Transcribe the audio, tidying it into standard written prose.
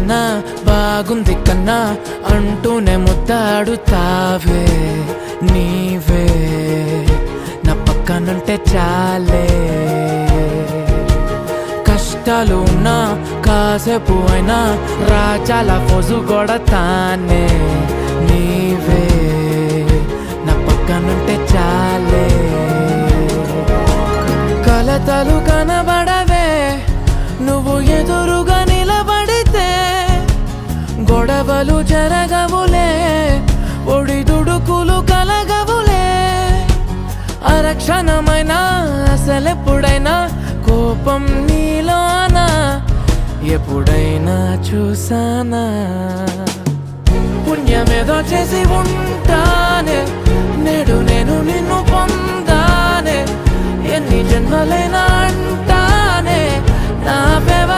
కన్నా బాగుంది కన్నా అంటూనే ముద్దాడుతావే నీవే నా పక్కనుంటే చాలే. కష్టాలు ఉన్నా కాసేపు అయినా రాజాల ఫోజు కొడతానే నీవే నా పక్కనుంటే చాలే. కలతలు కనబడవే నువ్వు ఎదురుగా నిలబడితే, గొడవలు జరగవులే ఒడిదుడుకులు కలగవులే. అరక్షణమైనా అసలెప్పుడైనా కోపం నీలోనా ఎప్పుడైనా చూసానా? పుణ్యమేదో చేసి ఉంటానే నేడు నేను నిన్ను పొందానే. ఎన్ని జన్మలైనా అంటానే నా